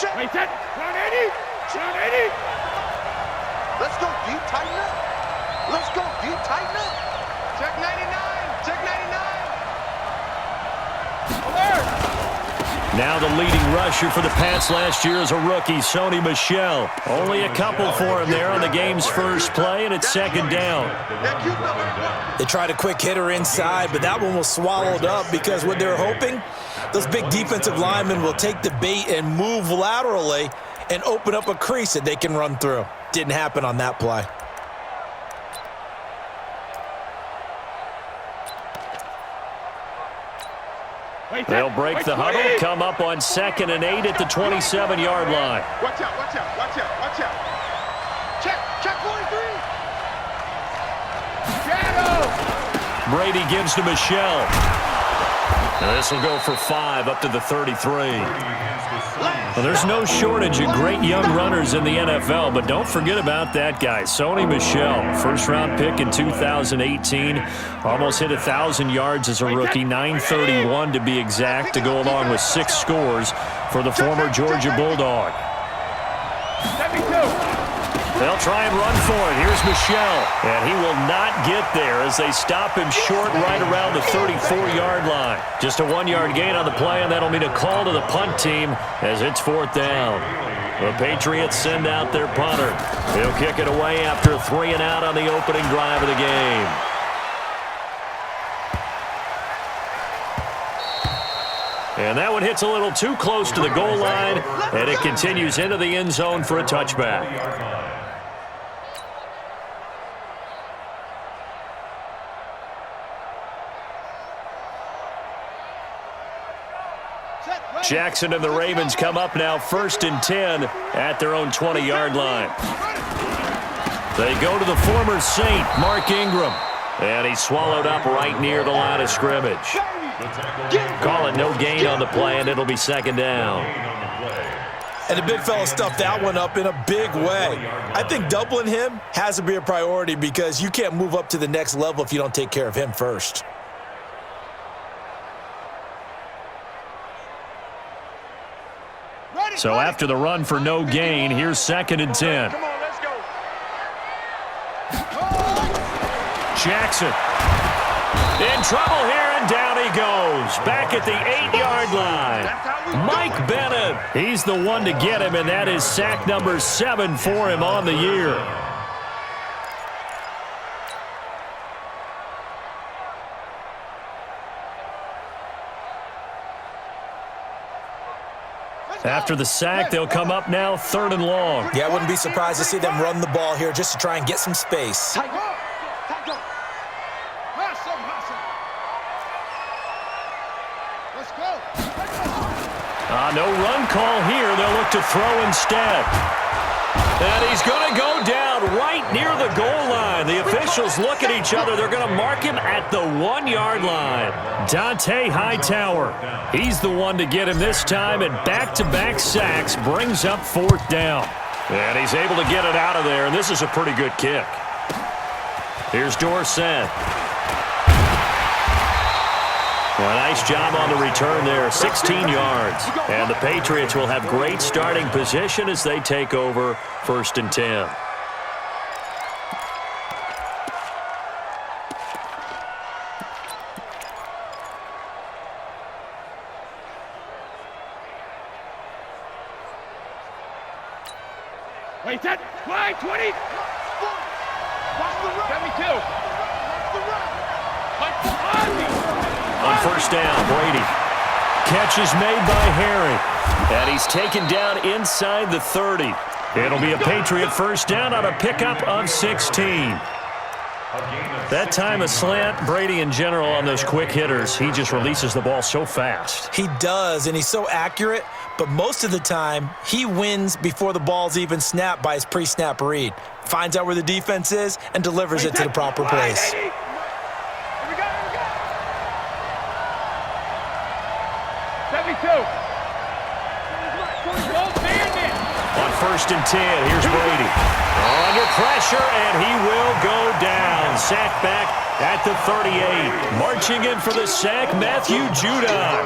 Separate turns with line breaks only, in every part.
Check.
Wait, that. 180. 180.
Let's go deep, tighten up. Let's go deep, tighten up.
Check 99. Check 99. Alert.
Now the leading rusher for the Pats last year is a rookie, Sony Michel. Only a couple for him there on the game's first play, and it's second down.
They tried a quick hitter inside, but that one was swallowed up because what they're hoping, those big defensive linemen will take the bait and move laterally and open up a crease that they can run through. Didn't happen on that play.
They'll break the huddle, come up on 2nd and 8 at the 27-yard line.
Watch out, watch out, watch out, watch out. Check 43. Shadow.
Brady gives to Michel. Now this will go for 5 up to the 33. Well, there's no shortage of great young runners in the NFL, but don't forget about that guy, Sony Michel. First-round pick in 2018. Almost hit 1,000 yards as a rookie, 931 to be exact, to go along with 6 scores for the former Georgia Bulldog.
72.
They'll try and run for it. Here's Michel, and he will not get there as they stop him short right around the 34-yard line. Just a 1-yard gain on the play, and that'll mean a call to the punt team as it's 4th down. The Patriots send out their punter. He'll kick it away after a 3 and out on the opening drive of the game. And that one hits a little too close to the goal line, and it continues into the end zone for a touchback. Jackson and the Ravens come up now 1st and 10 at their own 20-yard line. They go to the former Saint, Mark Ingram, and he's swallowed up right near the line of scrimmage. Call it no gain on the play, and it'll be 2nd down.
And the big fella stuffed that one up in a big way. I think doubling him has to be a priority because you can't move up to the next level if you don't take care of him first.
So after the run for no gain, here's 2nd and 10.
Come on, let's go.
Jackson in trouble here, and down he goes. Back at the 8-yard line. Mike Bennett, he's the one to get him, and that is sack number 7 for him on the year. After the sack, they'll come up now 3rd and long.
Yeah, I wouldn't be surprised to see them run the ball here just to try and get some space.
Let's go.
No run call here. They'll look to throw instead. And he's going to go down right near the goal line. The officials look at each other. They're going to mark him at the 1-yard line. Dante Hightower, he's the one to get him this time, and back-to-back sacks brings up 4th down. And he's able to get it out of there, and this is a pretty good kick. Here's Dorsett. A nice job on the return there, 16 yards. And the Patriots will have great starting position as they take over 1st and 10.
Wait, that. Wide, 20. 72.
On 1st down, Brady. Catch is made by Herring. And he's taken down inside the 30. It'll be a Patriot 1st down on a pickup of 16. That time a slant, Brady in general on those quick hitters, he just releases the ball so fast.
He does, and he's so accurate, but most of the time he wins before the ball's even snapped by his pre-snap read. Finds out where the defense is and delivers it to the proper place.
On 1st and 10, here's Brady. Under pressure, and he will go down. Sack back at the 38. Marching in for the sack, Matthew Judon.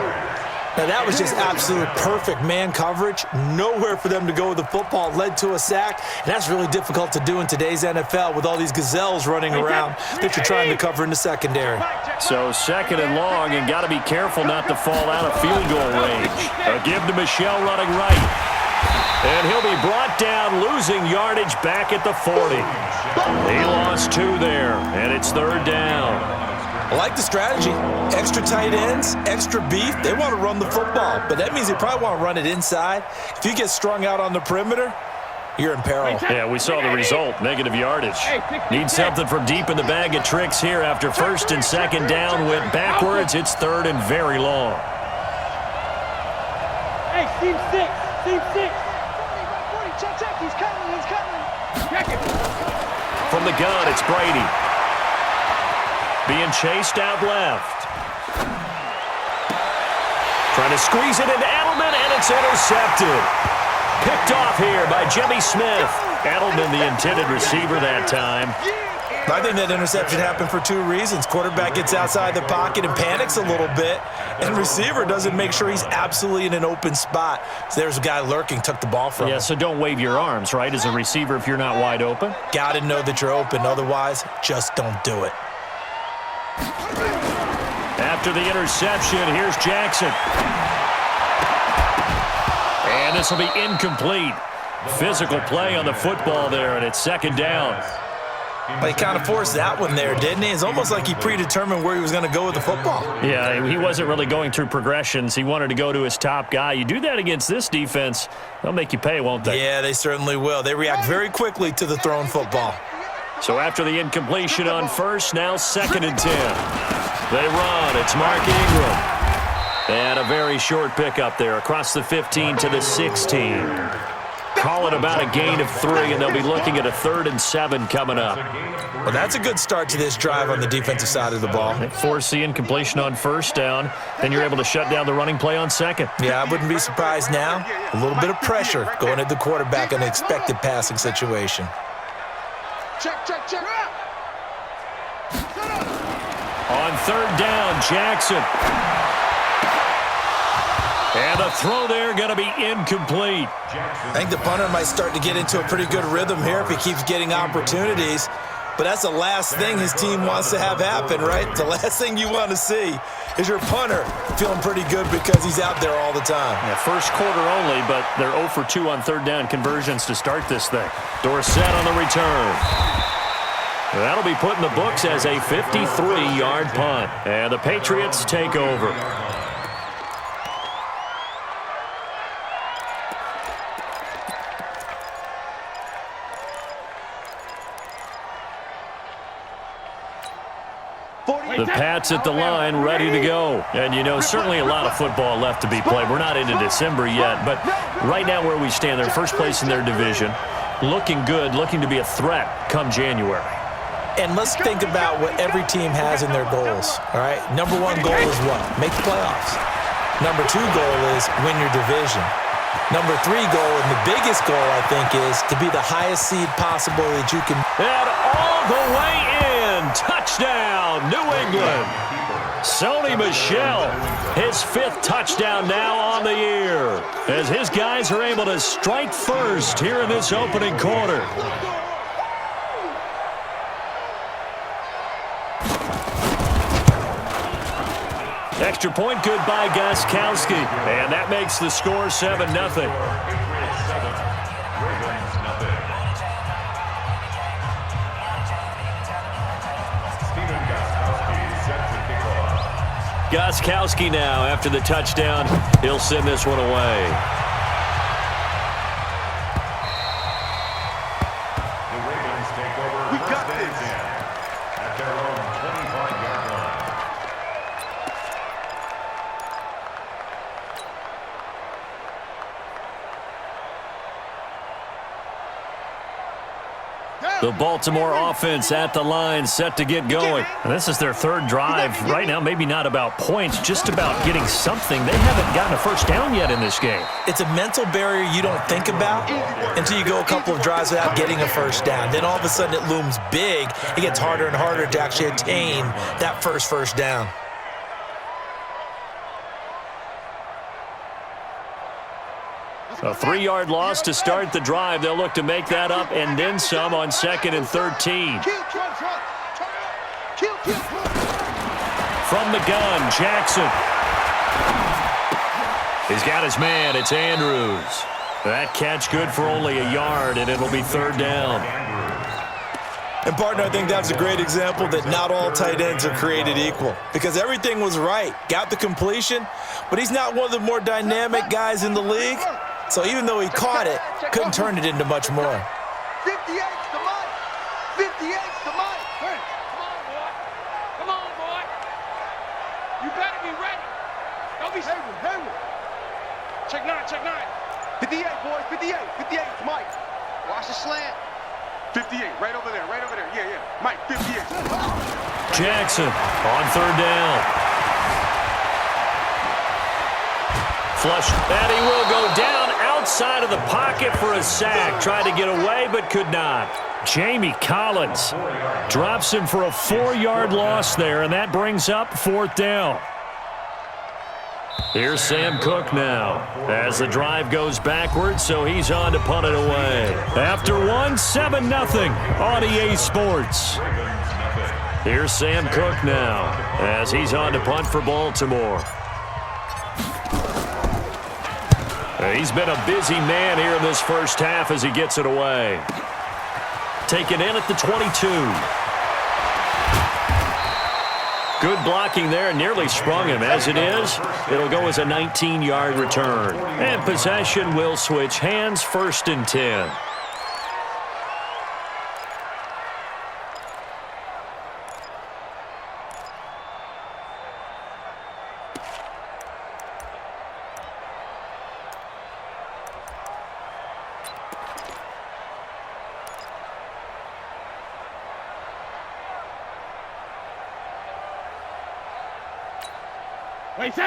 Now, that was just absolute perfect man coverage. Nowhere for them to go with the football. Led to a sack, and that's really difficult to do in today's NFL with all these gazelles running around that you're trying to cover in the secondary.
So 2nd and long, and got to be careful not to fall out of field goal range. A give to Michel running right. And he'll be brought down, losing yardage back at the 40. He lost 2 there, and it's 3rd down.
I like the strategy. Extra tight ends, extra beef. They want to run the football, but that means they probably want to run it inside. If you get strung out on the perimeter, you're in peril.
Yeah, we saw the result, negative yardage. Need something from deep in the bag of tricks here after 1st and 2nd down went backwards. It's 3rd and very long.
Hey, team 6, team 6. Check, he's coming. Check it.
From the gun, it's Brady. Being chased out left. Trying to squeeze it into Edelman, and it's intercepted. Picked off here by Jimmy Smith. Edelman, the intended receiver that time.
I think that interception happened for 2 reasons. Quarterback gets outside the pocket and panics a little bit, and receiver doesn't make sure he's absolutely in an open spot. So there's a guy lurking, took the ball from him.
Yeah, so don't wave your arms, right, as a receiver if you're not wide open?
Got to know that you're open. Otherwise, just don't do it.
After the interception, here's Jackson. And this will be incomplete. Physical play on the football there, and it's 2nd down.
But he kind of forced that one there, didn't he? It's almost like he predetermined where he was going to go with the football.
Yeah, he wasn't really going through progressions. He wanted to go to his top guy. You do that against this defense, they'll make you pay, won't they?
Yeah, they certainly will. They react very quickly to the thrown football.
So after the incompletion on 1st, now 2nd and 10. They run. It's Mark Ingram. And a very short pickup there across the 15 to the 16. Call it about a gain of 3, and they'll be looking at a 3rd and 7 coming up.
Well, that's a good start to this drive on the defensive side of the ball.
Force the incompletion on 1st down, then you're able to shut down the running play on 2nd.
Yeah, I wouldn't be surprised now. A little bit of pressure going at the quarterback in an expected passing situation.
Check.
On 3rd down, Jackson. And the throw there going to be incomplete.
I think the punter might start to get into a pretty good rhythm here if he keeps getting opportunities. But that's the last thing his team wants to have happen, right? The last thing you want to see is your punter feeling pretty good because he's out there all the time.
Yeah, 1st quarter only, but they're 0 for 2 on 3rd down conversions to start this thing. Dorsett on the return. That'll be put in the books as a 53-yard punt. And the Patriots take over. The Pats at the line, ready to go. And, you know, certainly a lot of football left to be played. We're not into December yet, but right now where we stand, they're 1st place in their division. Looking good, looking to be a threat come January.
And let's think about what every team has in their goals, all right? Number 1 goal is what? Make the playoffs. Number 2 goal is win your division. Number 3 goal, and the biggest goal, I think, is to be the highest seed possible that you can.
And all the way in. Touchdown, New England. Sony Michel, his 5th touchdown now on the year, as his guys are able to strike first here in this opening quarter. Extra point good by Gostkowski, and that makes the score 7-0. Gostkowski now, after the touchdown, he'll send this one away.
We got this. At their own 25-yard line.
The Baltimore offense at the line, set to get going. And this is their 3rd drive. Right now, maybe not about points, just about getting something. They haven't gotten a 1st down yet in this game.
It's a mental barrier you don't think about until you go a couple of drives without getting a 1st down. Then all of a sudden it looms big. It gets harder and harder to actually attain that first down.
A 3-yard loss to start the drive. They'll look to make that up and then some on 2nd and 13. From the gun, Jackson. He's got his man. It's Andrews. That catch good for only a yard, and it'll be 3rd down.
And, partner, I think that's a great example that not all tight ends are created equal because everything was right. Got the completion, but he's not one of the more dynamic guys in the league. So even though he caught it, couldn't turn it into much more.
58's the money. 58's the money.
Come on, boy. Come on, boy. You better be ready. Don't be Hayward. Check 9, check 9.
58, boys. 58. 58's Mike. Watch the slant.
58, right over there. Yeah. Mike, 58.
Jackson on 3rd down. Flush, and he will go down outside of the pocket for a sack. Tried to get away, but could not. Jamie Collins drops him for a 4-yard loss there, and that brings up 4th down. Here's Sam Cook now as the drive goes backwards, so he's on to punt it away. After one, 7-0 on EA Sports. Here's Sam Cook now as he's on to punt for Baltimore. He's been a busy man here in this first half as he gets it away. Taken in at the 22. Good blocking there, nearly sprung him. As it is, it'll go as a 19-yard return. And possession will switch hands, 1st and 10.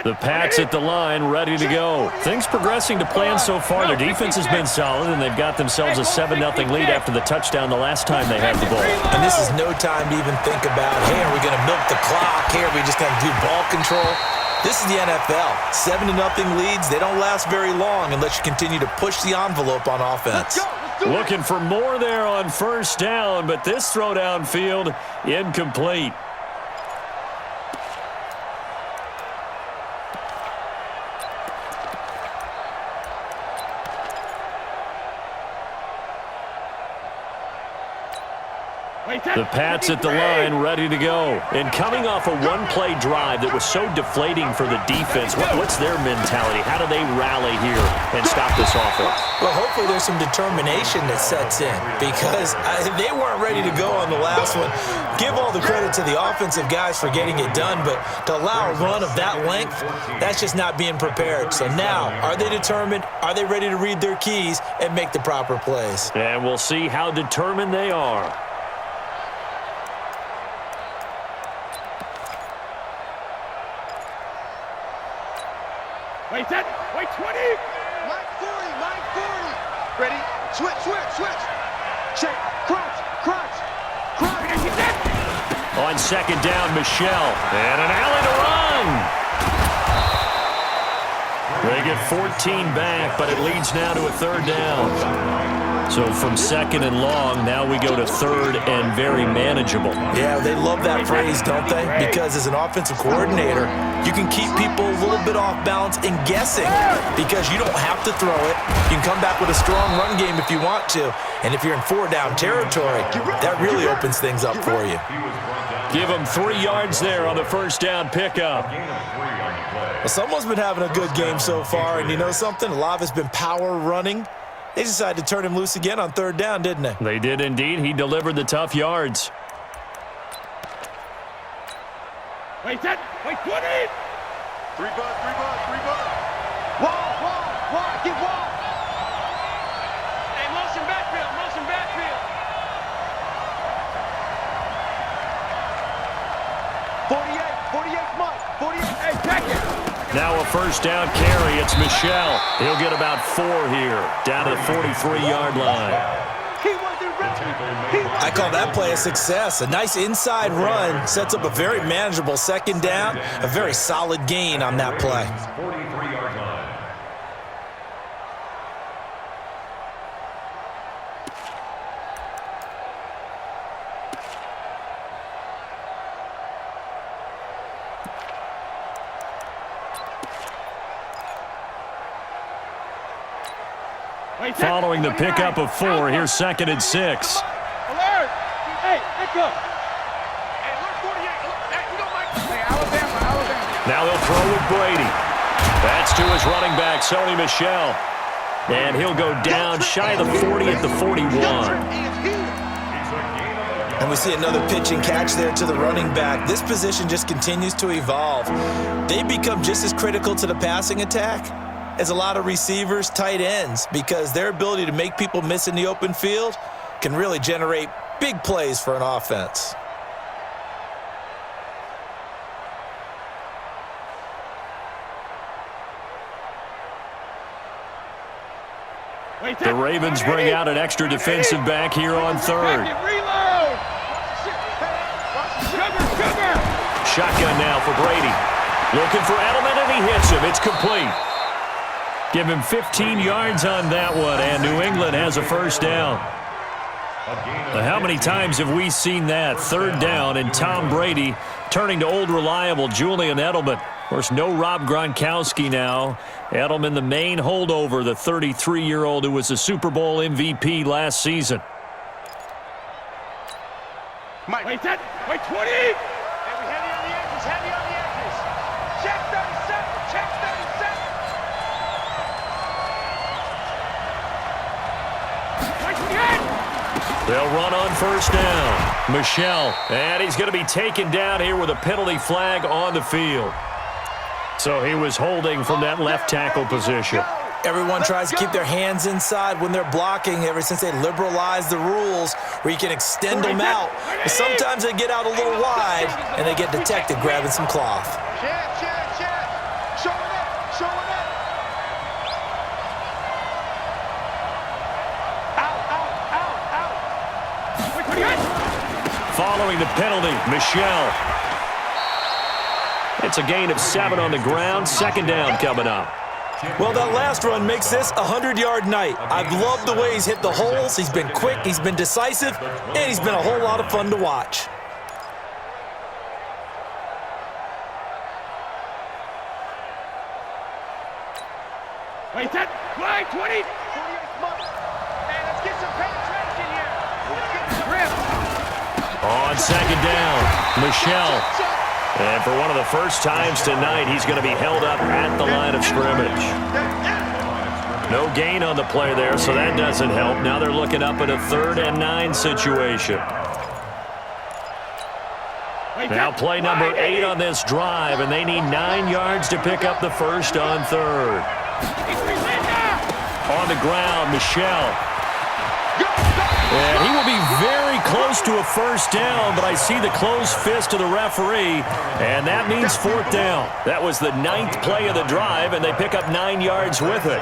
The Pats at the line, ready to go. Things progressing to plan so far. Their defense has been solid, and they've got themselves a 7-0 lead after the touchdown the last time they had the ball.
And this is no time to even think about, hey, are we going to milk the clock? Hey, are we just going to do ball control? This is the NFL. 7-0 leads, they don't last very long unless you continue to push the envelope on offense.
Looking for more there on 1st down, but this throw downfield incomplete. The Pats at the line, ready to go. And coming off a one-play drive that was so deflating for the defense, what's their mentality? How do they rally here and stop this offense?
Well, hopefully there's some determination that sets in because they weren't ready to go on the last one. Give all the credit to the offensive guys for getting it done, but to allow a run of that length, that's just not being prepared. So now, are they determined? Are they ready to read their keys and make the proper plays?
And we'll see how determined they are.
Wait 20.
Mike 40. Ready? Switch. Check. Crunch.
On 2nd down, Michelle. And an alley to run. They get 14 back, but it leads now to a 3rd down. So from 2nd and long, now we go to 3rd and very manageable.
Yeah, they love that phrase, don't they? Because as an offensive coordinator, you can keep people a little bit off balance and guessing because you don't have to throw it. You can come back with a strong run game if you want to. And if you're in 4-down territory, that really opens things up for you.
Give them 3 yards there on the 1st down pickup.
Well, someone's been having a good game so far, and you know something? A lot of it's been power running. They decided to turn him loose again on 3rd down, didn't they?
They did indeed. He delivered the tough yards.
Wait 20.
3 bud.
Wall. Get wall.
Hey, motion backfield.
48 Mike. 48.
Hey, check it.
Now a 1st down carry. It's Michelle. He'll get about 4 here, down to the 43-yard line.
He wasn't ready.
I call that play a success. A nice inside run sets up a very manageable 2nd down, a very solid gain on that play.
Following the pickup of 4, here's 2nd and 6.
Alert! Hey, let's go. Hey, alert 48. You don't like... Hey, Alabama.
Now they'll throw with Brady. That's to his running back, Sony Michel. And he'll go down shy of the 40 at the 41.
And we see another pitch and catch there to the running back. This position just continues to evolve. They become just as critical to the passing attack as a lot of receivers, tight ends, because their ability to make people miss in the open field can really generate big plays for an offense.
The Ravens bring out an extra defensive back here on 3rd.
Reload!
Shotgun now for Brady. Looking for Edelman, and he hits him. It's complete. Give him 15 yards on that one, and New England has a first down. How many times have we seen that? 3rd down, and Tom Brady turning to old reliable Julian Edelman. Of course, no Rob Gronkowski now. Edelman, the main holdover, the 33-year-old who was the Super Bowl MVP last season.
Wait, 20! Hey, we heavy on the edges, Check 37, check 37!
They'll run on first down. Michel, and he's going to be taken down here with a penalty flag on the field. So he was holding from that left tackle position.
Everyone tries to keep their hands inside when they're blocking ever since they liberalized the rules where you can extend them out. But sometimes they get out a little wide and they get detected grabbing some cloth.
Check. Show it up.
Out.
Following the penalty, Michel. It's a gain of 7 on the ground. 2nd down coming up.
Well, that last run makes this a 100-yard night. I've loved the way he's hit the holes. He's been quick, he's been decisive, and he's been a whole lot of fun to watch.
Wait, 20! Hey, let's get some penetration here.
On 2nd down, Michel. And for one of the first times tonight, he's going to be held up at the line of scrimmage. No gain on the play there, so that doesn't help. Now they're looking up at a 3rd and 9 situation. Now play number 8 on this drive, and they need 9 yards to pick up the first on 3rd. On the ground, Michel. And he will be very close to a first down, but I see the closed fist of the referee, and that means 4th down. That was the 9th play of the drive, and they pick up 9 yards with it.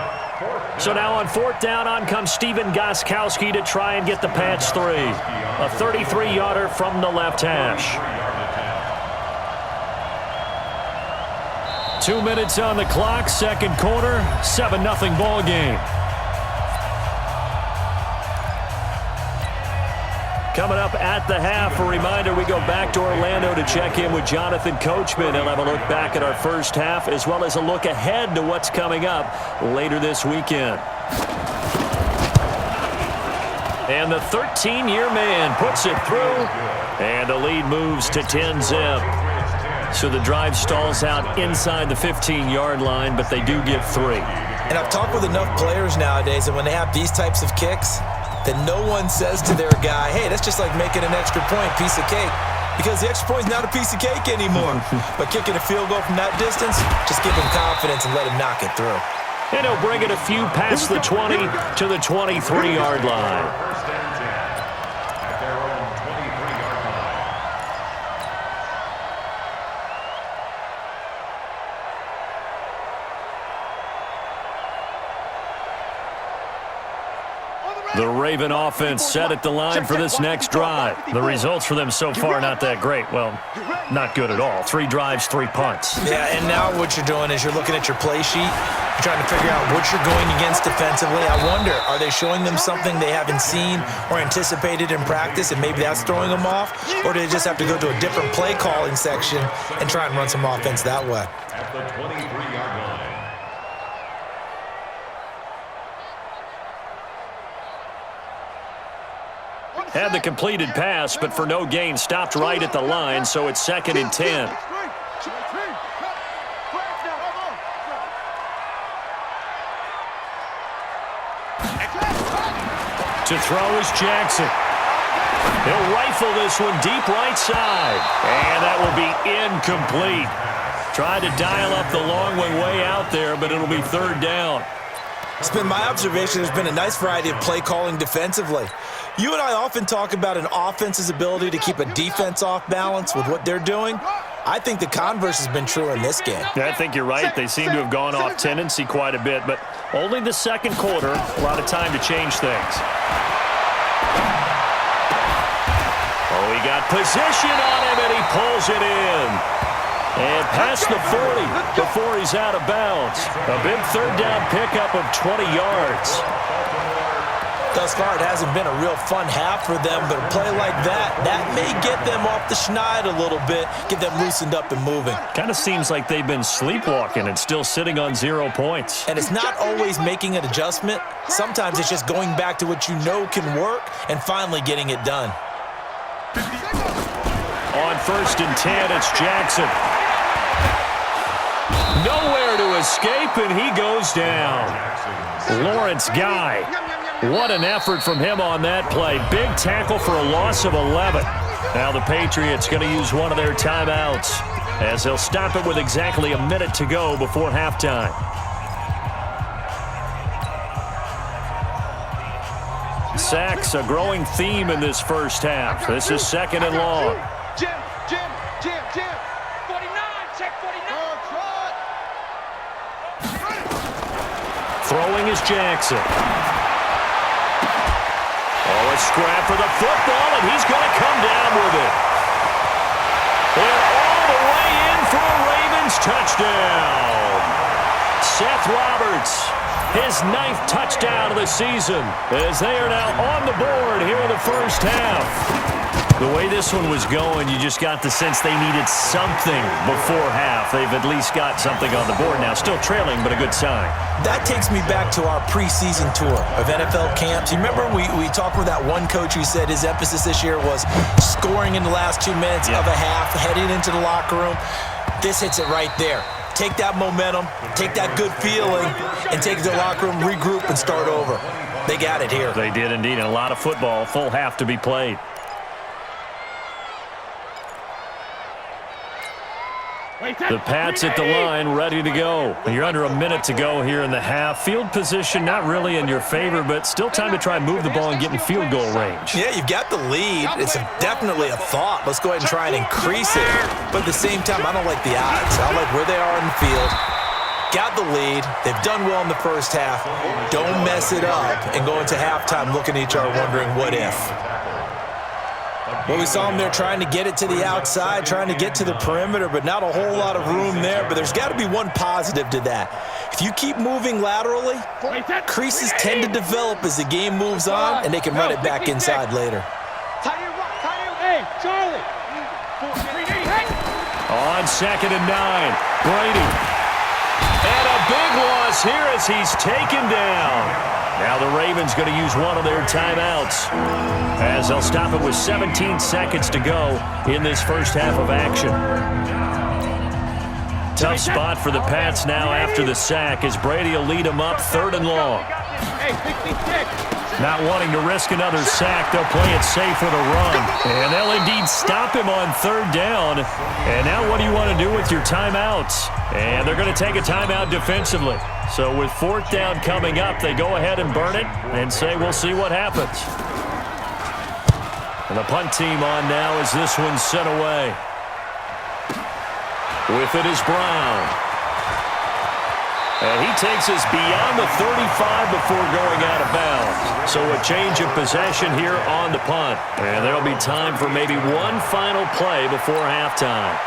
So now on 4th down, on comes Stephen Gostkowski to try and get the patch 3. A 33-yarder from the left hash. 2 minutes on the clock, 2nd quarter, 7-0 ball game. Coming up at the half, a reminder, we go back to Orlando to check in with Jonathan Coachman. He'll have a look back at our first half as well as a look ahead to what's coming up later this weekend. And the 13-year man puts it through, and the lead moves to 10-zip. So the drive stalls out inside the 15-yard line, but they do get 3.
And I've talked with enough players nowadays that when they have these types of kicks, that no one says to their guy, hey, that's just like making an extra point, piece of cake. Because the extra point is not a piece of cake anymore. But kicking a field goal from that distance, just give him confidence and let him knock it through.
And he'll bring it a few past the 20 to the 23-yard line. The Raven offense set at the line for this next drive. The results for them so far not that great. Well, not good at all. 3 drives, 3 punts.
Yeah, and now what you're doing is you're looking at your play sheet. You're trying to figure out what you're going against defensively. I wonder, are they showing them something they haven't seen or anticipated in practice, and maybe that's throwing them off? Or do they just have to go to a different play calling section and try and run some offense that way?
At the 23-yard line.
Had the completed pass, but for no gain, stopped right at the line, so it's 2nd and 10. To throw is Jackson. He'll rifle this one deep right side. And that will be incomplete. Tried to dial up the long one way out there, but it'll be 3rd down.
It's been my observation there's been a nice variety of play calling defensively. You and I often talk about an offense's ability to keep a defense off balance with what they're doing. I think the converse has been true in this game.
I think you're right. They seem to have gone off tendency quite a bit, but only the 2nd quarter. A lot of time to change things. Oh, he got position on him, and he pulls it in. And past the 40 before he's out of bounds. A big 3rd down pickup of 20 yards.
Thus far, it hasn't been a real fun half for them, but a play like that may get them off the schneid a little bit, get them loosened up and moving.
Kind of seems like they've been sleepwalking and still sitting on 0 points.
And it's not always making an adjustment. Sometimes it's just going back to what you know can work and finally getting it done.
On 1st and 10, it's Jackson. Nowhere to escape, and he goes down. Lawrence Guy. What an effort from him on that play. Big tackle for a loss of 11. Now the Patriots going to use one of their timeouts as they'll stop it with exactly a minute to go before halftime. Sacks, a growing theme in this first half. This is 2nd and long.
Jim. 49, check 49.
Throwing is Jackson. Oh, a scrap for the football, and he's going to come down with it. And all the way in for a Ravens touchdown. Seth Roberts, his 9th touchdown of the season, as they are now on the board here in the first half. The way this one was going, you just got the sense they needed something before half. They've at least got something on the board now. Still trailing, but a good sign.
That takes me back to our preseason tour of NFL camps. You remember we talked with that one coach who said his emphasis this year was scoring in the last 2 minutes of a half, heading into the locker room. This hits it right there. Take that momentum, take that good feeling, and take it to the locker room, regroup, and start over. They got it here.
They did indeed, and a lot of football, full half to be played. The Pats at the line, ready to go. You're under a minute to go here in the half. Field position not really in your favor, but still time to try and move the ball and get in field goal range.
Yeah, you've got the lead. It's definitely a thought. Let's go ahead and try and increase it. But at the same time, I don't like the odds. I like where they are in the field. Got the lead. They've done well in the first half. Don't mess it up and go into halftime looking at each other wondering what if. Well, we saw them there trying to get it to the outside, trying to get to the perimeter, but not a whole lot of room there. But there's got to be one positive to that. If you keep moving laterally, creases tend to develop as the game moves on, and they can run it back inside later.
Hey, Charlie.
On 2nd and 9, Brady. And a big loss here as he's taken down. Now the Ravens going to use one of their timeouts as they'll stop it with 17 seconds to go in this first half of action. Tough spot for the Pats now after the sack as Brady will lead them up 3rd and long. Not wanting to risk another sack, they'll play it safe with a run. And they'll indeed stop him on 3rd down. And now what do you want to do with your timeouts? And they're going to take a timeout defensively. So with 4th down coming up, they go ahead and burn it and say we'll see what happens. And the punt team on now as this one's sent away. With it is Brown. And he takes us beyond the 35 before going out of bounds. So a change of possession here on the punt. And there'll be time for maybe one final play before halftime.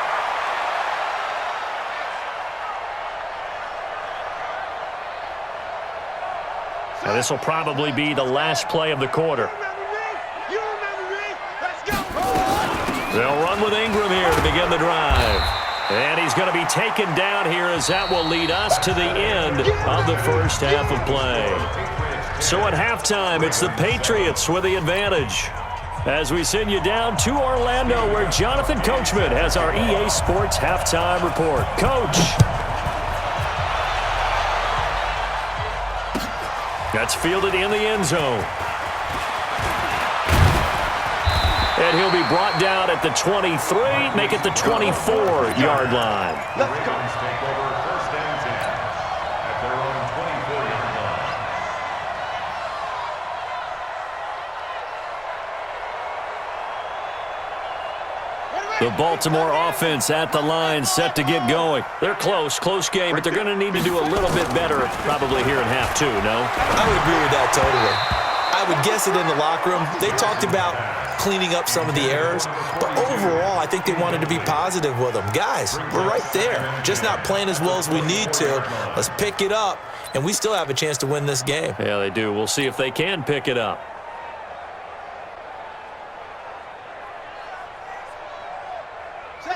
Now this will probably be the last play of the quarter. They'll run with Ingram here to begin the drive. And he's going to be taken down here as that will lead us to the end of the first half of play. So at halftime, it's the Patriots with the advantage. As we send you down to Orlando, where Jonathan Coachman has our EA Sports halftime report. Coach. That's fielded in the end zone. And he'll be brought down at the 23, make it the 24-yard line.
Let's go.
Take over first and 10 at their own 24-yard line.
The Baltimore offense at the line, set to get going. They're close game, but they're going to need to do a little bit better probably here in half two, no?
I would agree with that totally. I would guess it in the locker room. They talked about cleaning up some of the errors, but overall, I think they wanted to be positive with them. Guys, we're right there, just not playing as well as we need to. Let's pick it up, and we still have a chance to win this game.
Yeah, they do. We'll see if they can pick it up.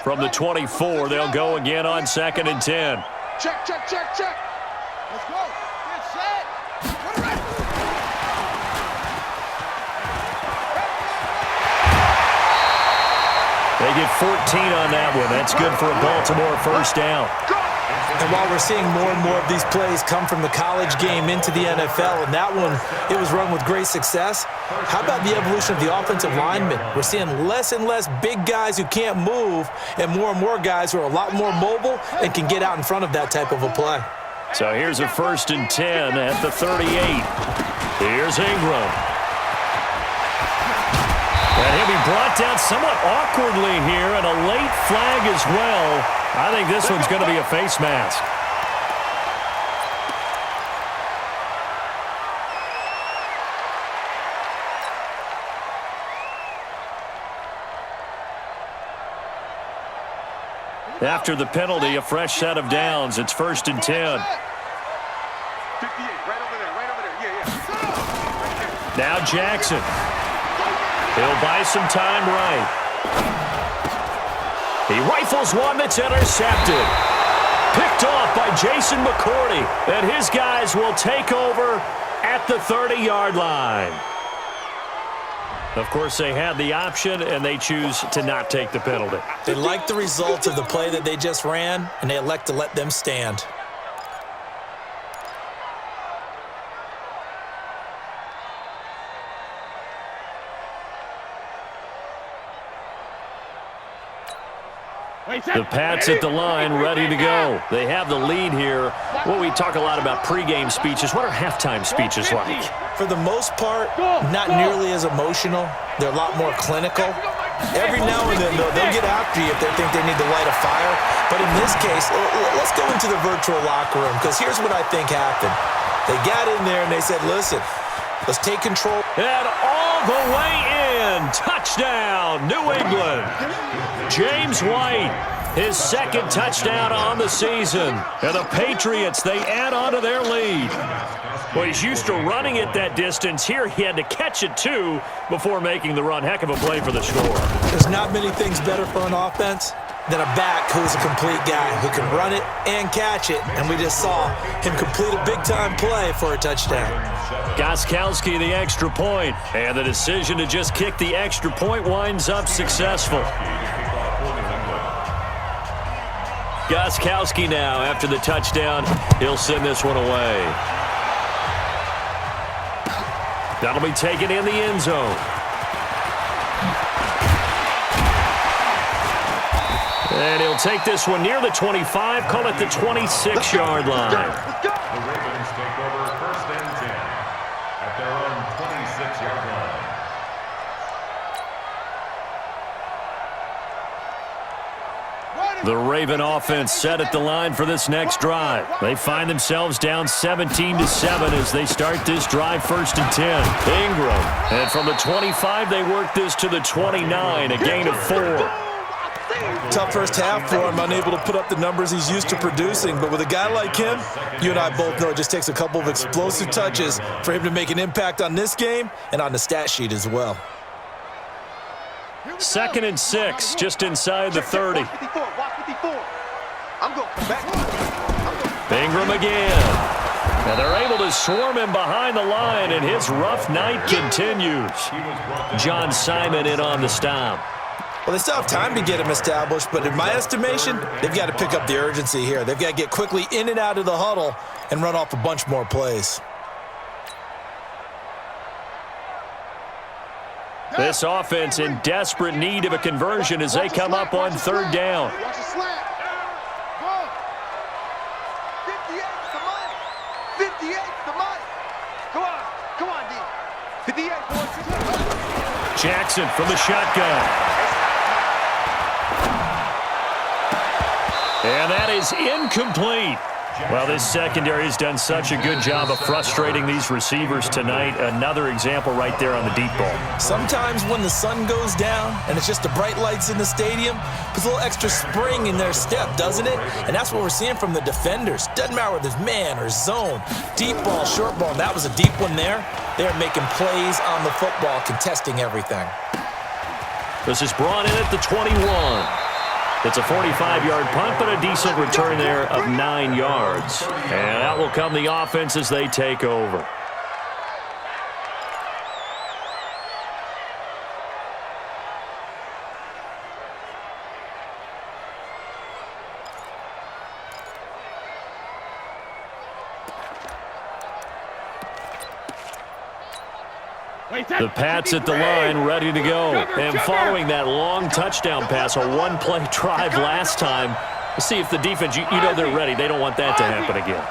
From the 24, they'll go again on 2nd and 10.
Check.
Let's go. Get set. Put it right.
They get 14 on that one. That's good for a Baltimore first down.
And while we're seeing more and more of these plays come from the college game into the NFL, and that one, it was run with great success, how about the evolution of the offensive linemen? We're seeing less and less big guys who can't move and more guys who are a lot more mobile and can get out in front of that type of a play.
So here's a 1st and 10 at the 38. Here's Ingram. And he'll be brought down somewhat awkwardly here, and a late flag as well. I think this one's going to be a face mask. After the penalty, a fresh set of downs. It's 1st and 10.
58, right over there. Yeah.
Now Jackson. He'll buy some time right. He rifles one that's intercepted. Picked off by Jason McCourty. And his guys will take over at the 30-yard line. Of course, they had the option, and they choose to not take the penalty.
They like the results of the play that they just ran, and they elect to let them stand.
The Pats at the line, ready to go. They have the lead here. Well, we talk a lot about pregame speeches. What are halftime speeches like?
For the most part, not nearly as emotional. They're a lot more clinical. Every now and then, though, they'll get after you if they think they need to light a fire. But in this case, let's go into the virtual locker room, because here's what I think happened. They got in there and they said, listen, let's take control.
And all the way in. Touchdown, New England. James White, his 2nd touchdown on the season. And the Patriots, they add on to their lead. Well, he's used to running it that distance. Here he had to catch it, too, before making the run. Heck of a play for the score.
There's not many things better for an offense than a back who's a complete guy who can run it and catch it. And we just saw him complete a big-time play for a touchdown.
Gostkowski, the extra point. And the decision to just kick the extra point winds up successful. Gostkowski now, after the touchdown, he'll send this one away. That'll be taken in the end zone. And he'll take this one near the 25, call it the 26-yard line.
The Ravens take over 1st and 10 at their own 26-yard line.
The Raven offense set at the line for this next drive. They find themselves down 17-7 as they start this drive 1st and 10. Ingram. And from the 25, they work this to the 29, a gain of 4.
Tough first half for him, unable to put up the numbers he's used to producing. But with a guy like him, you and I both know it just takes a couple of explosive touches for him to make an impact on this game and on the stat sheet as well.
2nd and 6, just inside the 30.
Watch 54. I'm going to come back.
Ingram again. And they're able to swarm him behind the line, and his rough night continues. John Simon in on the stop.
Well, they still have time to get him established, but in my estimation, they've got to pick up the urgency here. They've got to get quickly in and out of the huddle and run off a bunch more plays.
This offense in desperate need of a conversion as they come up on third down.
Watch the slant. Go. 58's the money. 58's the money. Come on. Come on, D. 58, boys.
Jackson from the shotgun. And that is incomplete. Well, this secondary has done such a good job of frustrating these receivers tonight. Another example right there on the deep ball.
Sometimes when the sun goes down and it's just the bright lights in the stadium, puts a little extra spring in their step, doesn't it? And that's what we're seeing from the defenders. Doesn't matter whether it's man or zone, deep ball, short ball. That was a deep one there. They're making plays on the football, contesting everything.
This is brought in at the 21. It's a 45-yard punt, but a decent return there of 9 yards. And out will come the offense as they take over. The Pats at the line, ready to go. And following that long touchdown pass, a one-play drive last time, let's see if the defense, you know they're ready. They don't want that to happen again.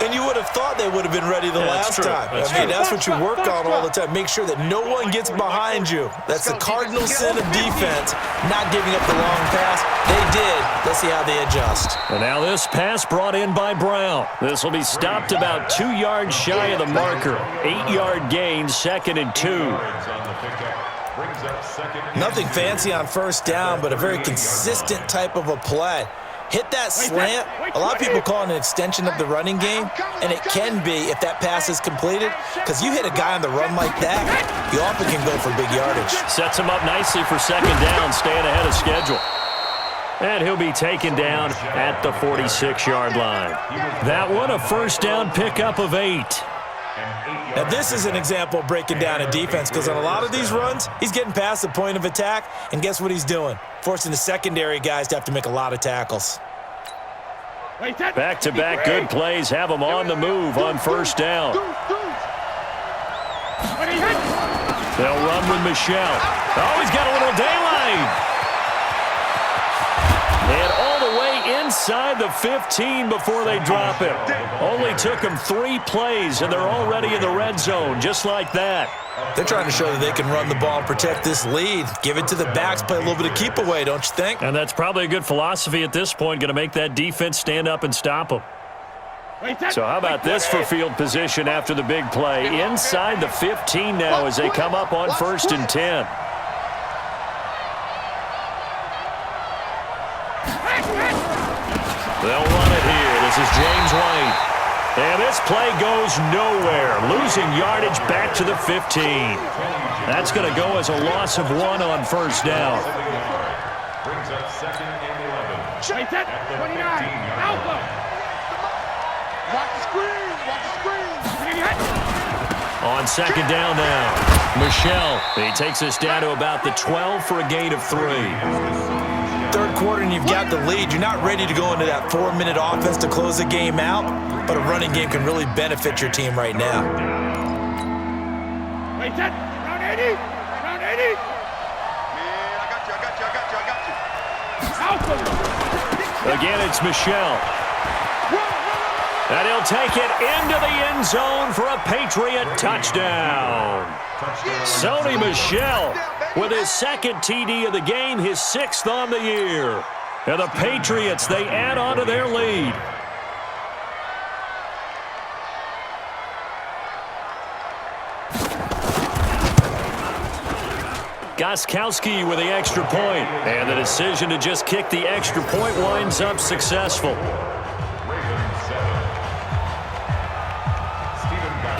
And you would have thought they would have been ready the last time. That's what you work on all the time. Make sure that no one gets behind you. That's the cardinal sin of defense, not giving up the long pass. They did. Let's see how they adjust.
And now this pass brought in by Brown. This will be stopped about 2 yards shy of the marker. 8-yard gain, 2nd and 2.
Nothing fancy on first down, but a very consistent type of a play. Hit that slant. A lot of people call it an extension of the running game, and it can be if that pass is completed, because you hit a guy on the run like that, you often can go for big yardage.
Sets him up nicely for 2nd down, staying ahead of schedule. And he'll be taken down at the 46-yard line. That one, a first down pickup of 8.
Now, this is an example of breaking down a defense, because on a lot of these runs, he's getting past the point of attack, and guess what he's doing? Forcing the secondary guys to have to make a lot of tackles.
Back-to-back good plays have them on the move on first down. They'll run with Michelle. Oh, he's got a little daylight. And all the way inside the 15 before they drop him. Only took them 3 plays, and they're already in the red zone, just like that.
They're trying to show that they can run the ball and protect this lead. Give it to the backs, play a little bit of keep away, don't you think?
And that's probably a good philosophy at this point, going to make that defense stand up and stop them. So how about this for field position after the big play? Inside the 15 now as they come up on 1st and 10. They'll run it here. This is James White. And this play goes nowhere. Losing yardage back to the 15. That's going to go as a loss of 1 on first down.
Brings up 2nd and 11.
29. Alpha.
Watch the screen. Watch the screen.
On 2nd down now. Michelle. He takes us down to about the 12 for a gain of 3.
Third quarter and you've got the lead. You're not ready to go into that 4-minute offense to close the game out, but a running game can really benefit your team right now.
Wait, that. Round 80. Round 80.
Yeah, I got you.
Alpha.
Again, it's Michelle. And he'll take it into the end zone for a Patriot touchdown. Sony Michel with his 2nd TD of the game, his 6th on the year. And the Patriots, they add on to their lead. Gostkowski with the extra point. And the decision to just kick the extra point winds up successful.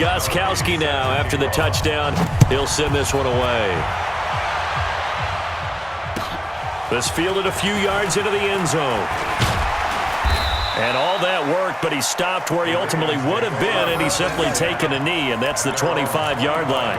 Gostkowski now, after the touchdown, he'll send this one away. This fielded a few yards into the end zone. And all that worked, but he stopped where he ultimately would have been, and he's simply taken a knee, and that's the 25-yard line.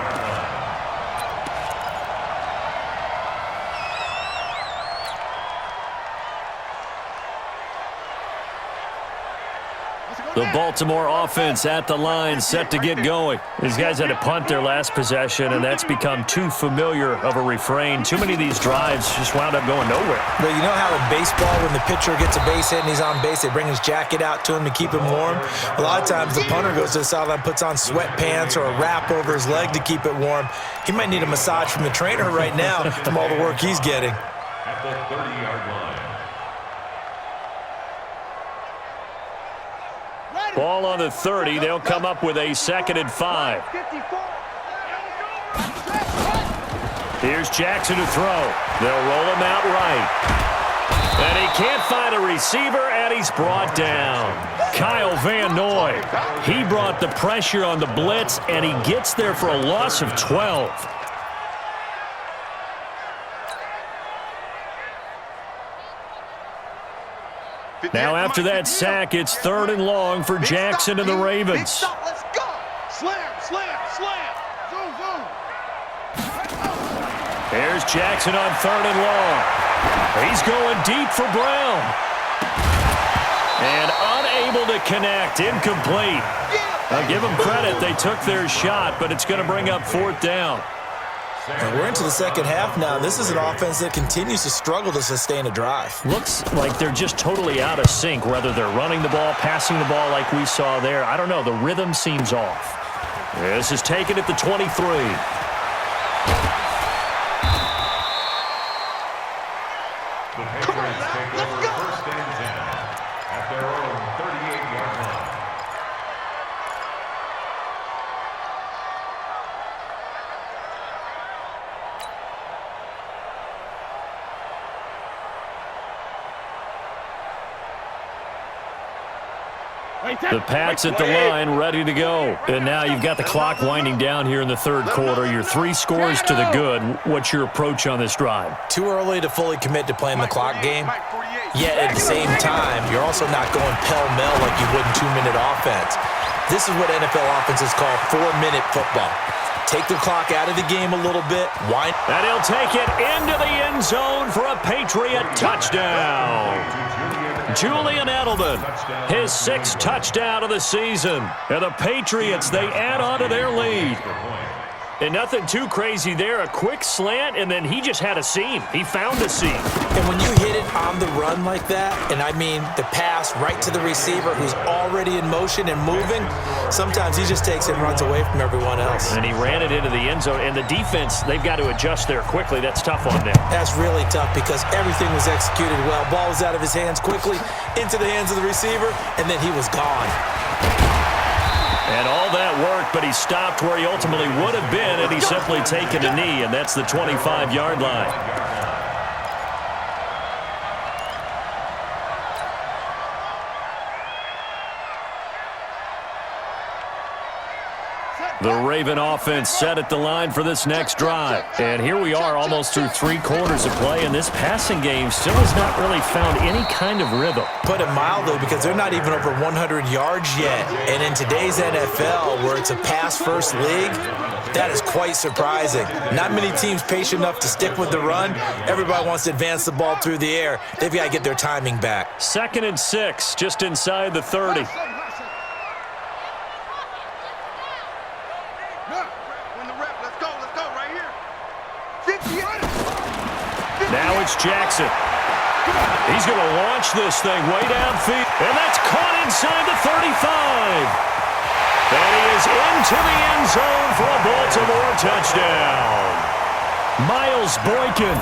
The Baltimore offense at the line, set to get going. These guys had to punt their last possession, and that's become too familiar of a refrain. Too many of these drives just wound up going nowhere.
But you know how in baseball, when the pitcher gets a base hit and he's on base, they bring his jacket out to him to keep him warm? A lot of times the punter goes to the sideline, puts on sweatpants or a wrap over his leg to keep it warm. He might need a massage from the trainer right now from all the work he's getting.
At the 30-yard line.
Ball on the 30. They'll come up with a 2nd and 5. Here's Jackson to throw. They'll roll him out right. And he can't find a receiver, and he's brought down. Kyle Van Noy. He brought the pressure on the blitz, and he gets there for a loss of 12. Now after that sack, it's 3rd and long for Jackson and the Ravens.
Let's go. Slam, slam, slam. Zoom, zoom.
Here's Jackson on 3rd and long. He's going deep for Brown. And unable to connect, incomplete. I'll give them credit. They took their shot, but it's going to bring up 4th down.
And we're into the second half now. This is an offense that continues to struggle to sustain a drive.
Looks like they're just totally out of sync, whether they're running the ball, passing the ball like we saw there. I don't know. The rhythm seems off. This is taken at the 23.
The Patriots take over 1st and 10 at their own 38-yard line.
The Pats at the line, ready to go. And now you've got the clock winding down here in the 3rd quarter. Your 3 scores to the good. What's your approach on this drive?
Too early to fully commit to playing the clock game. Yet at the same time, you're also not going pell-mell like you would in 2-minute offense. This is what NFL offenses call 4-minute football. Take the clock out of the game a little bit. Wind.
And he'll take it into the end zone for a Patriot touchdown. Julian Edelman, his 6th touchdown of the season. And the Patriots, they add on to their lead. And nothing too crazy there. A quick slant, and then he just had a seam. He found a seam.
And when you hit it on the run like that, and I mean the pass right to the receiver who's already in motion and moving, sometimes he just takes it and runs away from everyone else.
And he ran it into the end zone. And the defense, they've got to adjust there quickly. That's tough on them.
That's really tough because everything was executed well. Ball was out of his hands quickly, into the hands of the receiver, and then he was gone.
And all that worked, but he stopped where he ultimately would have been, and he's simply taken a knee, and that's the 25-yard line. The Raven offense set at the line for this next drive. And here we are almost through 3 quarters of play, and this passing game still has not really found any kind of rhythm.
Put it mildly, because they're not even over 100 yards yet. And in today's NFL, where it's a pass-first league, that is quite surprising. Not many teams patient enough to stick with the run. Everybody wants to advance the ball through the air. They've got to get their timing back.
2nd and 6, just inside the 30. Now it's Jackson. He's going to launch this thing way downfield. And that's caught inside the 35. And he is into the end zone for a Baltimore touchdown. Miles Boykin,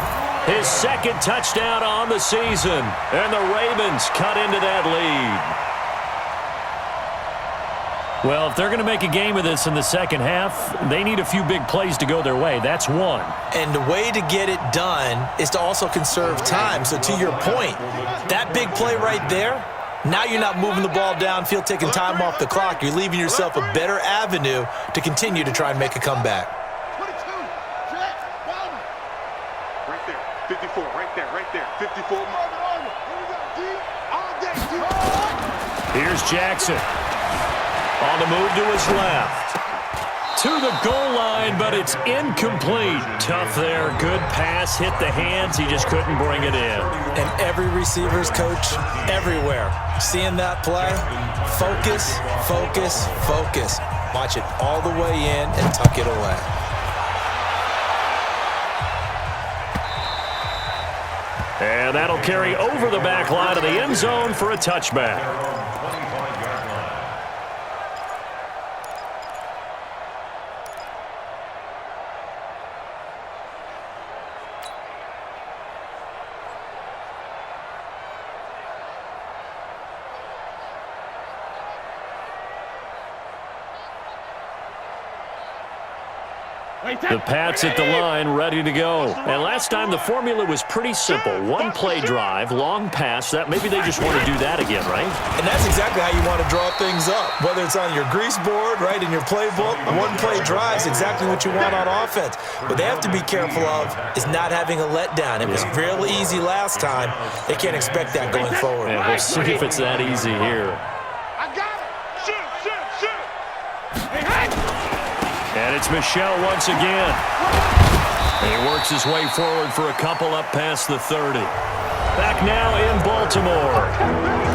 his 2nd touchdown on the season. And the Ravens cut into that lead. Well, if they're going to make a game of this in the second half, they need a few big plays to go their way. That's one.
And the way to get it done is to also conserve time. So to your point, that big play right there, now you're not moving the ball downfield, taking time off the clock. You're leaving yourself a better avenue to continue to try and make a comeback.
22, right there, 54, right there, 54. All day,
Here's Jackson. On the move to his left. To the goal line, but it's incomplete. Tough there. Good pass. Hit the hands. He just couldn't bring it in.
And every receiver's coach everywhere. Seeing that play, focus, focus, focus. Watch it all the way in and tuck it away.
And that'll carry over the back line of the end zone for a touchback. The Pats at the line, ready to go. And last time, the formula was pretty simple. One play drive, long pass. That maybe they just want to do that again, right?
And that's exactly how you want to draw things up. Whether it's on your grease board, right, in your playbook, one play drive is exactly what you want on offense. What they have to be careful of is not having a letdown. It was real easy last time. They can't expect that going forward.
And we'll see if it's that easy here.
I got it. Shoot. Hey, hey.
And it's Michel once again. He works his way forward for a couple up past the 30. Back now in Baltimore.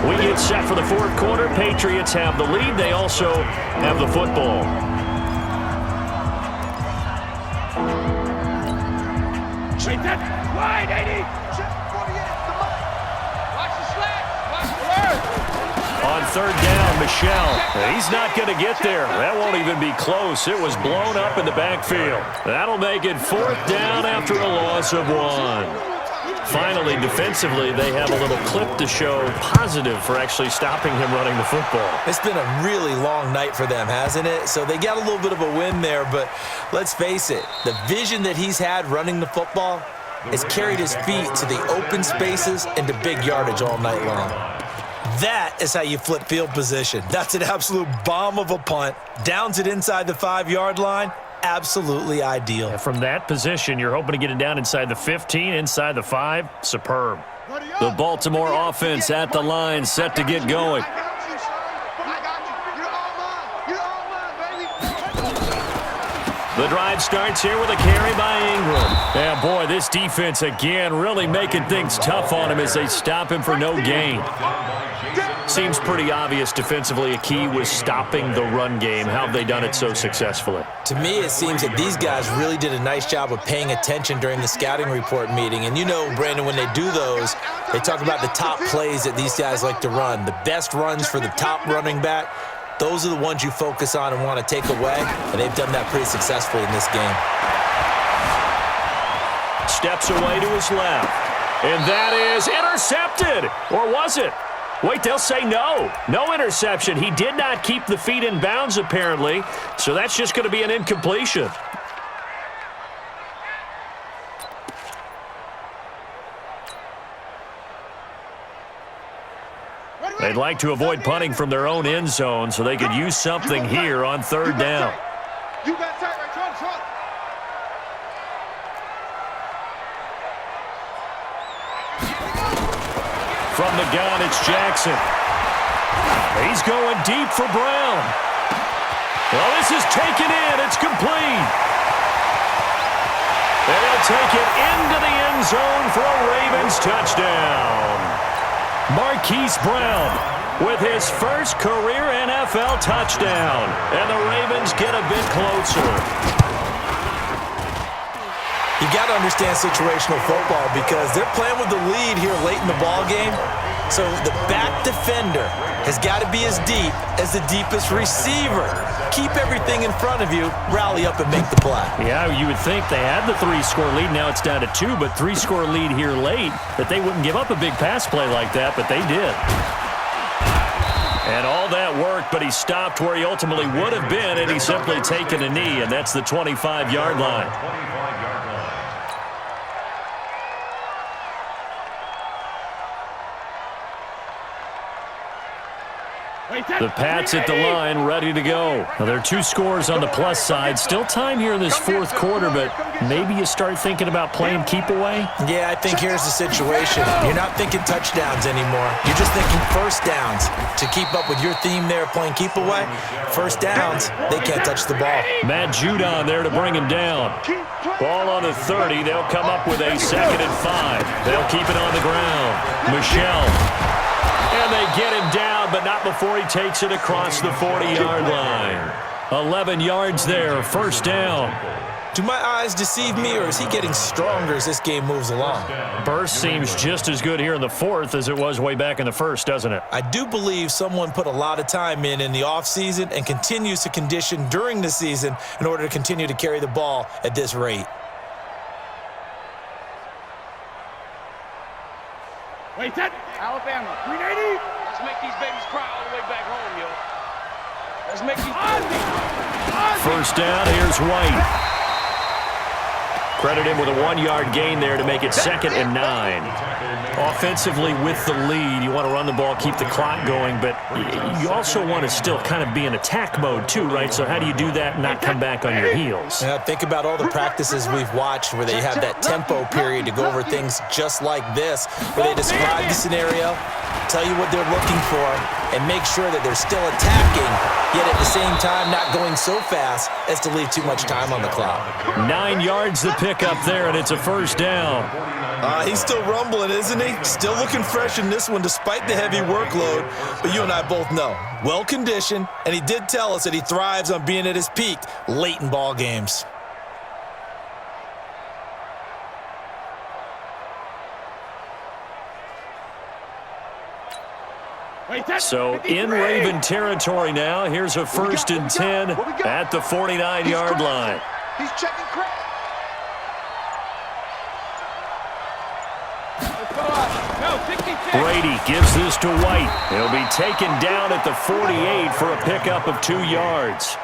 We get set for the fourth quarter. Patriots have the lead. They also have the football.
Wait, that wide, 80. Watch the slack. Watch the word.
On third down, Michel. He's not going to get there. That won't even be close. It was blown up in the backfield. That'll make it fourth down after a loss of 1. Finally, defensively, they have a little clip to show positive for actually stopping him running the football.
It's been a really long night for them, hasn't it? So they got a little bit of a win there, but let's face it, the vision that he's had running the football has carried his feet to the open spaces and to big yardage all night long. That is how you flip field position. That's an absolute bomb of a punt. Downs it inside the 5-yard line. Absolutely ideal.
And from that position, you're hoping to get it down inside the 15, inside the 5. Superb. The Baltimore offense at the line, set to get going. The drive starts here with a carry by Ingram. Yeah, boy, this defense again really making things tough on him as they stop him for no gain. Seems pretty obvious defensively a key was stopping the run game. How have they done it so successfully?
To me, it seems that these guys really did a nice job of paying attention during the scouting report meeting. And you know, Brandon, when they do those, they talk about the top plays that these guys like to run. The best runs for the top running back. Those are the ones you focus on and want to take away, and they've done that pretty successfully in this game.
Steps away to his left, and that is intercepted. Or was it? Wait, they'll say no. No interception. He did not keep the feet in bounds, apparently, so that's just going to be an incompletion. They'd like to avoid punting from their own end zone so they could use something here on third down.
You got tight right front.
From the gun, it's Jackson. He's going deep for Brown. Well, this is taken in. It's complete. And they'll take it into the end zone for a Ravens touchdown. Marquise Brown with his first career NFL touchdown. And the Ravens get a bit closer.
You got to understand situational football because they're playing with the lead here late in the ball game. So the back defender has got to be as deep as the deepest receiver. Keep everything in front of you, rally up and make the play.
Yeah, you would think they had the 3-score lead. Now it's down to 2, but 3-score lead here late, that they wouldn't give up a big pass play like that, but they did. And all that worked, but he stopped where he ultimately would have been, and he's simply taken a knee, and that's the 25-yard line.
Wait,
The Pats at the line, ready to go. Now, there are 2 scores on the plus side. Still time here in this fourth quarter, but maybe you start thinking about playing keep away?
Yeah, I think here's the situation. You're not thinking touchdowns anymore. You're just thinking first downs. To keep up with your theme there, playing keep away, first downs, they can't touch the ball.
Matt Judon there to bring him down. Ball on the 30. They'll come up with a 2nd and 5. They'll keep it on the ground. Michel. And they get him down, but not before he takes it across the 40-yard line. 11 yards there, first down.
Do my eyes deceive me, or is he getting stronger as this game moves along?
Burst seems just as good here in the fourth as it was way back in the first, doesn't it?
I do believe someone put a lot of time in the offseason and continues to condition during the season in order to continue to carry the ball at this rate.
Wait, that Alabama, 380. Let's make these babies cry all the way back home, yo. Let's make these.
First down, here's White. Credit him with a 1-yard gain there to make it 2nd and 9. Offensively with the lead, you want to run the ball, keep the clock going, but you also want to still kind of be in attack mode too, right? So how do you do that and not come back on your heels?
Yeah, think about all the practices we've watched where they have that tempo period to go over things just like this, where they describe the scenario, tell you what they're looking for, and make sure that they're still attacking, yet at the same time not going so fast as to leave too much time on the clock.
9 yards the pick up there, and it's a first down.
He's still rumbling, isn't he? Still looking fresh in this one despite the heavy workload. But you and I both know, well-conditioned, and he did tell us that he thrives on being at his peak late in ball games.
So in Raven territory now, here's a 1st and 10 at the 49-yard line.
He's checking crack.
Brady gives this to White. He'll be taken down at the 48 for a pickup of 2 yards.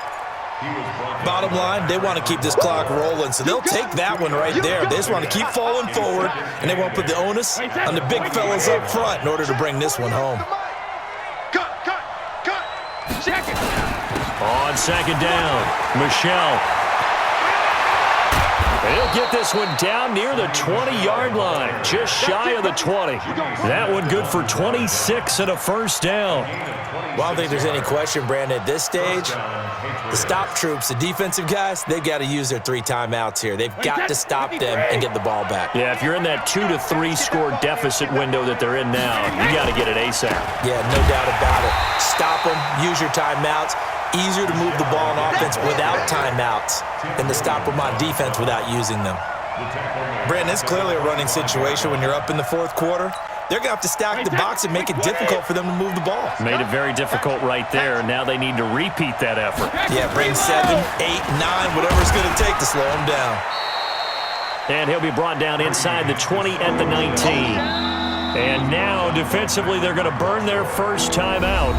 Bottom line, they want to keep this clock rolling, so they'll take that one right there. They just want to keep falling forward, and they won't put the onus on the big fellas up front in order to bring this one home.
Cut. Second.
On 2nd down, Michel. He'll get this one down near the 20-yard line, just shy of the 20. That one good for 26 and a first down.
Well, I don't think there's any question, Brandon, at this stage, the stop troops, the defensive guys, they've got to use their 3 timeouts here. They've got to stop them and get the ball back.
Yeah, if you're in that 2 to 3 score deficit window that they're in now, you got to get it ASAP.
Yeah, no doubt about it. Stop them, use your timeouts. Easier to move the ball on offense without timeouts than to stop them on defense without using them. Brandon, it's clearly a running situation when you're up in the fourth quarter. They're going to have to stack the box and make it difficult for them to move the ball.
Made it very difficult right there. Now they need to repeat that effort.
Yeah, bring 7, 8, 9, whatever it's going to take to slow him down.
And he'll be brought down inside the 20 at the 19. And now defensively they're going to burn their first timeout.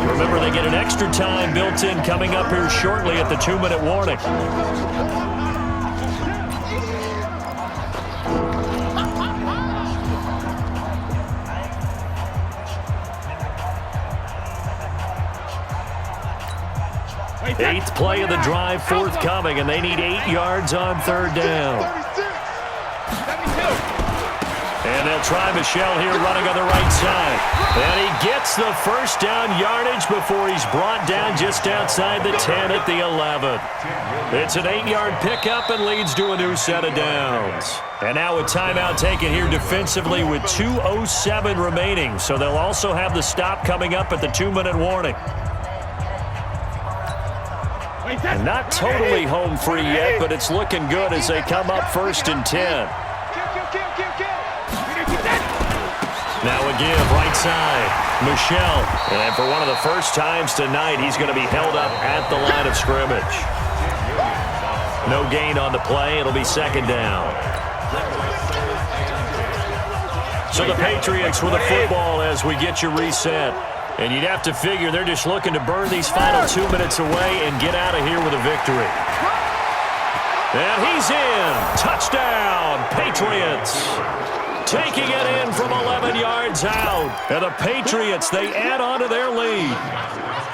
Remember, they get an extra time built in coming up here shortly at the 2-minute warning. Eighth play of the drive forthcoming, and they need 8 yards on 3rd down. And they'll try Michel here running on the right side. And he gets the first down yardage before he's brought down just outside the 10 at the 11. It's an 8-yard pickup and leads to a new set of downs. And now a timeout taken here defensively with 2:07 remaining. So they'll also have the stop coming up at the 2-minute warning. And not totally home free yet, but it's looking good as they come up 1st and 10. Now a give, right side, Michel. And for one of the first times tonight, he's going to be held up at the line of scrimmage. No gain on the play. It'll be 2nd down. So the Patriots with the football as we get you reset. And you'd have to figure they're just looking to burn these final 2 minutes away and get out of here with a victory. And he's in. Touchdown, Patriots. taking it in from 11 yards out. And the Patriots, they add on to their lead.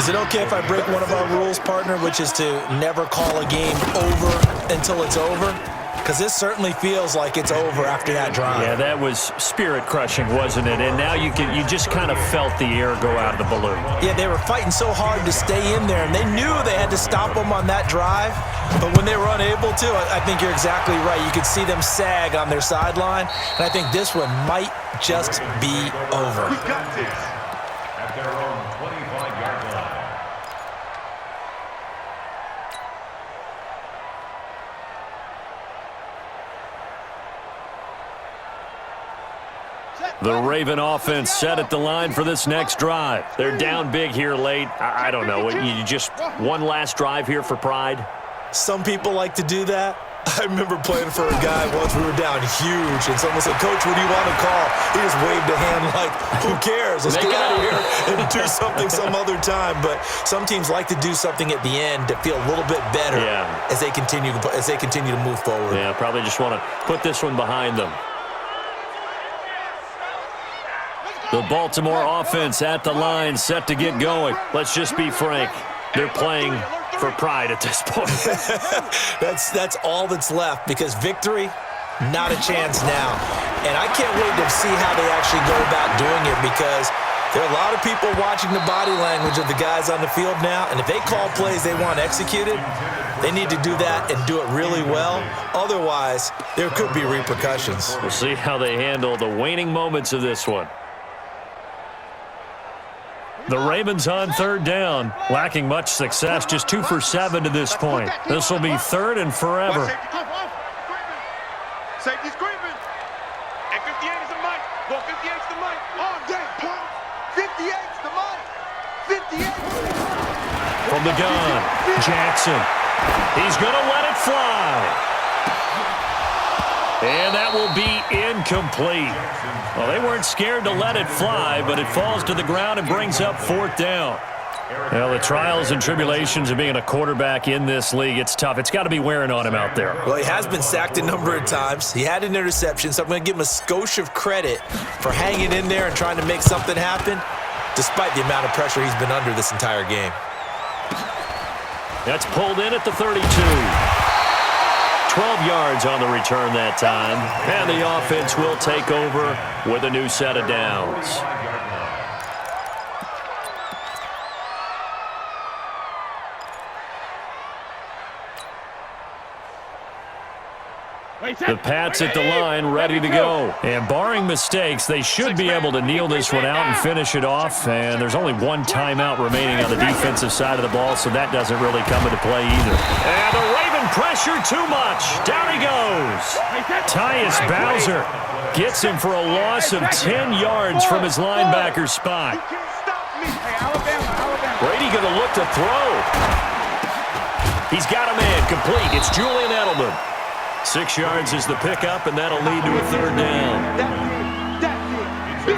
Is it okay if I break one of our rules, partner, which is to never call a game over until it's over? Because this certainly feels like it's over after that drive.
Yeah, that was spirit-crushing, wasn't it? And now you just kind of felt the air go out of the balloon.
Yeah, they were fighting so hard to stay in there, and they knew they had to stop them on that drive. But when they were unable to, I think you're exactly right. You could see them sag on their sideline, and I think this one might just be over.
We got this. At their own 25-yard line.
The Raven offense set at the line for this next drive. They're down big here late. I don't know. You just one last drive here for pride?
Some people like to do that. I remember playing for a guy once. We were down huge, and someone said, "Coach, what do you want to call?" He just waved a hand like, who cares? Let's get out of here and do something some other time. But some teams like to do something at the end to feel a little bit better as they continue to move forward.
Yeah, probably just want to put this one behind them. The Baltimore offense at the line, set to get going. Let's just be frank. They're playing for pride at this point.
That's all that's left, because victory, not a chance now. And I can't wait to see how they actually go about doing it, because there are a lot of people watching the body language of the guys on the field now, and if they call plays they want executed, they need to do that and do it really well. Otherwise, there could be repercussions.
We'll see how they handle the waning moments of this one. The Ravens on third down, lacking much success, just 2 for 7 to this point. This will be third and forever.
Safety screaming. And 58 is the mic. Well, 58 is the mic. Oh, dang. 58 is the mic. 58.
From the gun, Jackson. He's going to let it fly. And that will be incomplete. Well, they weren't scared to let it fly, but it falls to the ground and brings up fourth down. Well, the trials and tribulations of being a quarterback in this league, it's tough. It's got to be wearing on him out there.
Well, he has been sacked a number of times. He had an interception, so I'm going to give him a skosh of credit for hanging in there and trying to make something happen, despite the amount of pressure he's been under this entire game.
That's pulled in at the 32. 12 yards on the return that time. And the offense will take over with a new set of downs. The Pats at the line, ready to go. And barring mistakes, they should be able to kneel this one out and finish it off. And there's only one timeout remaining on the defensive side of the ball, so that doesn't really come into play either. And the Raven pressure too much. Down he goes. Tyus Bowser gets him for a loss of 10 yards from his linebacker spot. Brady going to look to throw. He's got a man complete. It's Julian Edelman. 6 yards is the pickup, and that'll lead to a third down.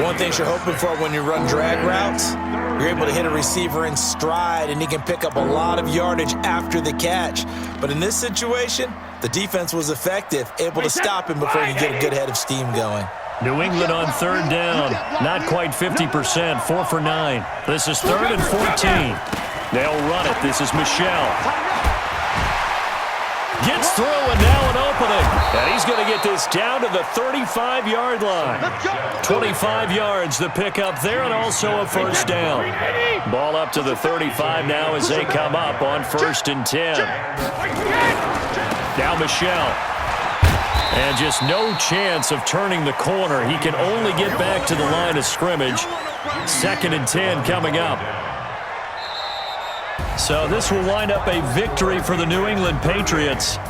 One thing you're hoping for when you run drag routes, you're able to hit a receiver in stride, and he can pick up a lot of yardage after the catch. But in this situation, the defense was effective, able to stop him before he could get a good head of steam going.
New England on third down. Not quite 50%, 4 for 9. This is 3rd and 14. They'll run it. This is Michelle. Gets through, and now an opening. And he's going to get this down to the 35-yard line. 25 yards, the pickup there, and also a first down. Ball up to the 35 now as they come up on 1st and 10. Now Michelle. And just no chance of turning the corner. He can only get back to the line of scrimmage. 2nd and 10 coming up. So this will wind up a victory for the New England Patriots.